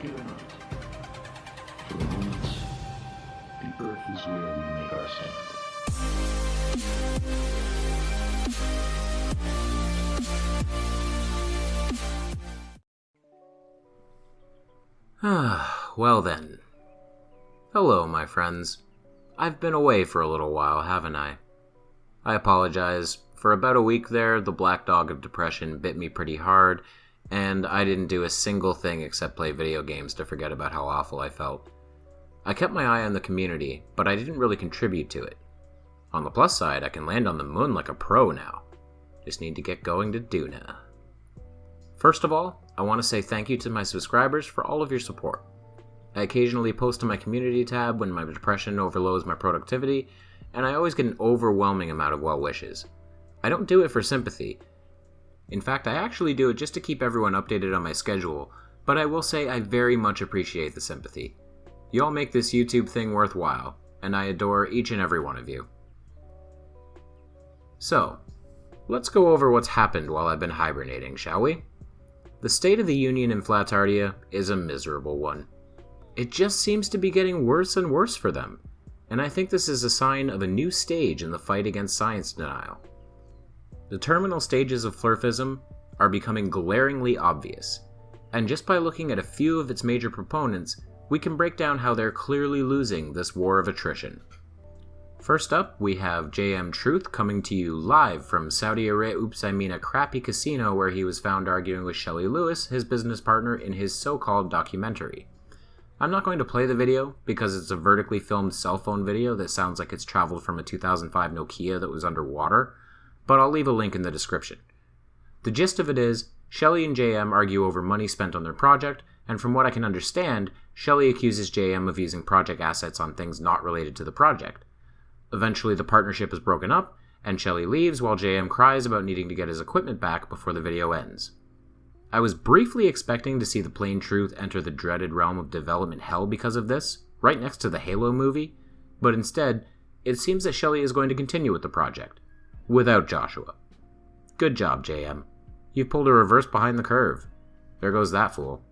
like it or not. For the moment, the Earth is where we make our stand. Well then. Hello, my friends. I've been away for a little while, haven't I? I apologize. For about a week there, the black dog of depression bit me pretty hard, and I didn't do a single thing except play video games to forget about how awful I felt. I kept my eye on the community, but I didn't really contribute to it. On the plus side, I can land on the moon like a pro now. Just need to get going to Duna. First of all, I want to say thank you to my subscribers for all of your support. I occasionally post to my community tab when my depression overloads my productivity, and I always get an overwhelming amount of well wishes. I don't do it for sympathy. In fact, I actually do it just to keep everyone updated on my schedule, but I will say I very much appreciate the sympathy. You all make this YouTube thing worthwhile, and I adore each and every one of you. So, let's go over what's happened while I've been hibernating, shall we? The state of the Union in Flatardia is a miserable one. It just seems to be getting worse and worse for them, and I think this is a sign of a new stage in the fight against science denial. The terminal stages of flurfism are becoming glaringly obvious, and just by looking at a few of its major proponents, we can break down how they're clearly losing this war of attrition. First up, we have JM Truth coming to you live from Saudi Arabia crappy casino where he was found arguing with Shelley Lewis, his business partner, in his so-called documentary. I'm not going to play the video because it's a vertically filmed cell phone video that sounds like it's traveled from a 2005 Nokia that was underwater, but I'll leave a link in the description. The gist of it is, Shelley and JM argue over money spent on their project, and from what I can understand, Shelley accuses JM of using project assets on things not related to the project. Eventually the partnership is broken up, and Shelley leaves while JM cries about needing to get his equipment back before the video ends. I was briefly expecting to see the plain truth enter the dreaded realm of development hell because of this, right next to the Halo movie, but instead, it seems that Shelley is going to continue with the project, without Joshua. Good job, JM. You've pulled a reverse behind the curve. There goes that fool.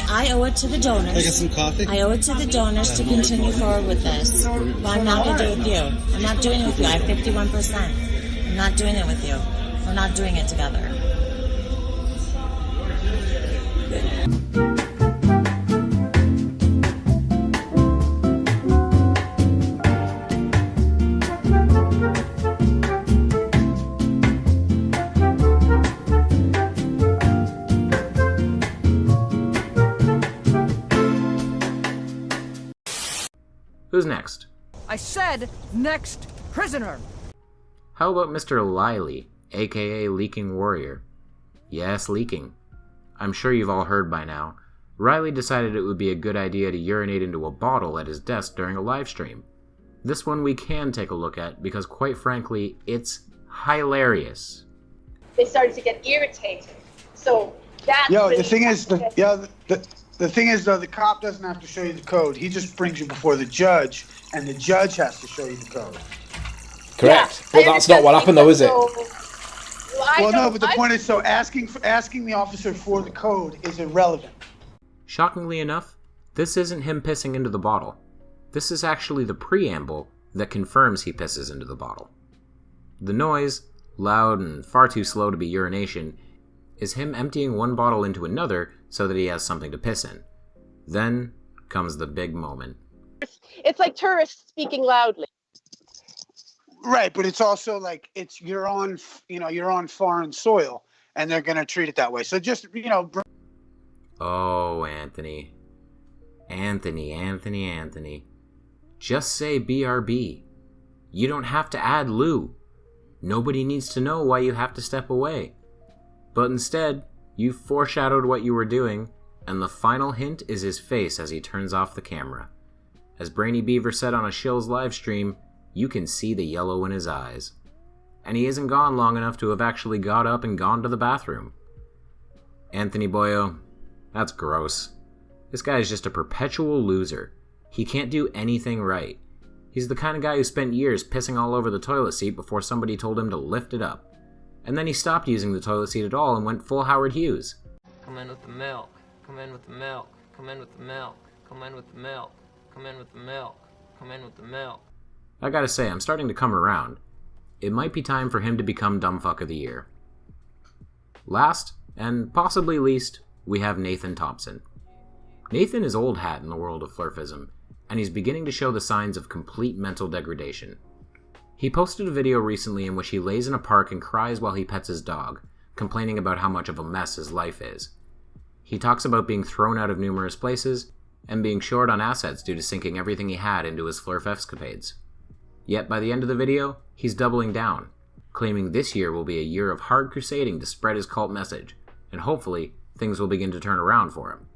I owe it to the donors. Can I get some coffee? I owe it to the donors to continue forward with this. But I'm not going to do it with you. I'm not doing it with you. I have 51%. I'm not doing it with you. We're not doing it together. Who's next? I said next prisoner. How about Mr. Liley, aka Leaking Warrior? Yes, leaking. I'm sure you've all heard by now. Riley decided it would be a good idea to urinate into a bottle at his desk during a live stream. This one we can take a look at because, quite frankly, it's hilarious. They started to get irritated. So that's The thing is, though, the cop doesn't have to show you the code. He just brings you before the judge, and the judge has to show you the code. Correct. But that's not what happened, though, is it? Well, no, but the point is, so asking the officer for the code is irrelevant. Shockingly enough, this isn't him pissing into the bottle. This is actually the preamble that confirms he pisses into the bottle. The noise, loud and far too slow to be urination, is him emptying one bottle into another so that he has something to piss in. Then comes the big moment. It's like tourists speaking loudly. Right, but it's also like you're on foreign soil, and they're gonna treat it that way. So just Oh, Anthony. Anthony. Just say BRB. You don't have to add Lou. Nobody needs to know why you have to step away. But instead, you foreshadowed what you were doing, and the final hint is his face as he turns off the camera. As Brainy Beaver said on a Shill's live stream, you can see the yellow in his eyes. And he isn't gone long enough to have actually got up and gone to the bathroom. Anthony Boyo, that's gross. This guy is just a perpetual loser. He can't do anything right. He's the kind of guy who spent years pissing all over the toilet seat before somebody told him to lift it up. And then he stopped using the toilet seat at all and went full Howard Hughes. Come in with the milk. Come in with the milk. Come in with the milk. Come in with the milk. Come in with the milk. Come in with the milk. I gotta say, I'm starting to come around. It might be time for him to become Dumbfuck of the Year. Last, and possibly least, we have Nathan Thompson. Nathan is old hat in the world of flurfism, and he's beginning to show the signs of complete mental degradation. He posted a video recently in which he lays in a park and cries while he pets his dog, complaining about how much of a mess his life is. He talks about being thrown out of numerous places, and being short on assets due to sinking everything he had into his flurf escapades. Yet by the end of the video, he's doubling down, claiming this year will be a year of hard crusading to spread his cult message, and hopefully, things will begin to turn around for him.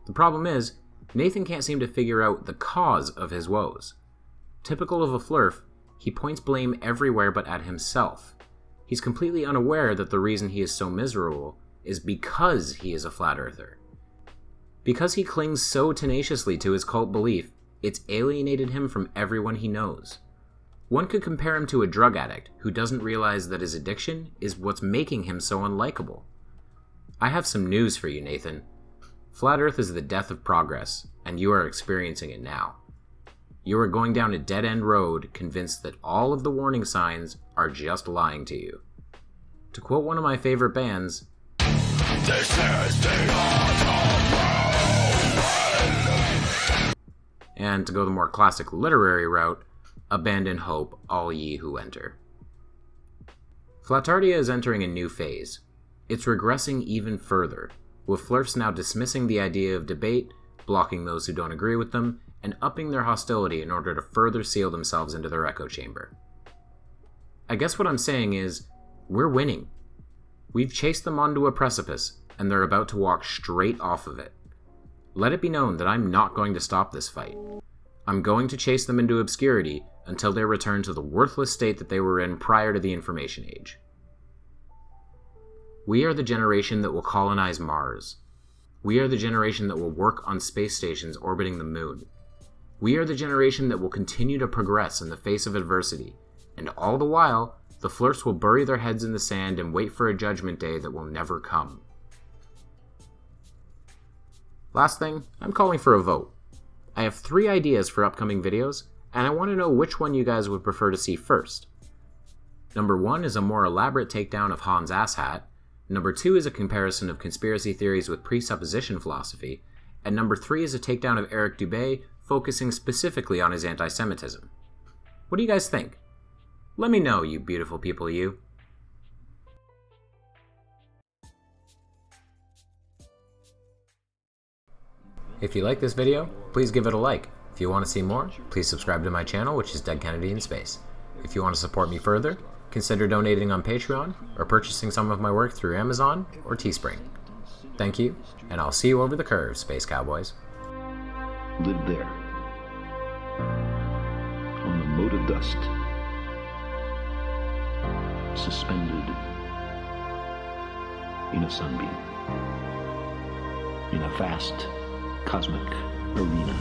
The problem is, Nathan can't seem to figure out the cause of his woes. Typical of a flurf, he points blame everywhere but at himself. He's completely unaware that the reason he is so miserable is because he is a flat earther. Because he clings so tenaciously to his cult belief, it's alienated him from everyone he knows. One could compare him to a drug addict who doesn't realize that his addiction is what's making him so unlikable. I have some news for you, Nathan. Flat Earth is the death of progress, and you are experiencing it now. You are going down a dead-end road convinced that all of the warning signs are just lying to you. To quote one of my favorite bands, "This is the and to go the more classic literary route, abandon hope, all ye who enter. Flatardia is entering a new phase. It's regressing even further, with flurfs now dismissing the idea of debate, blocking those who don't agree with them, and upping their hostility in order to further seal themselves into their echo chamber. I guess what I'm saying is, we're winning. We've chased them onto a precipice, and they're about to walk straight off of it. Let it be known that I'm not going to stop this fight. I'm going to chase them into obscurity until they return to the worthless state that they were in prior to the information age. We are the generation that will colonize Mars. We are the generation that will work on space stations orbiting the moon. We are the generation that will continue to progress in the face of adversity, and all the while, the flirts will bury their heads in the sand and wait for a judgment day that will never come. Last thing, I'm calling for a vote. I have 3 ideas for upcoming videos, and I want to know which one you guys would prefer to see first. Number 1 is a more elaborate takedown of Hans Asshat, number 2 is a comparison of conspiracy theories with presupposition philosophy, and number 3 is a takedown of Eric Dubé, focusing specifically on his anti-Semitism. What do you guys think? Let me know, you beautiful people, you. If you like this video, please give it a like. If you want to see more, please subscribe to my channel, which is Dead Kennedy in Space. If you want to support me further, consider donating on Patreon or purchasing some of my work through Amazon or Teespring. Thank you, and I'll see you over the curve, Space Cowboys. Live there, on the mote of dust, suspended in a sunbeam, in a vast cosmic arena.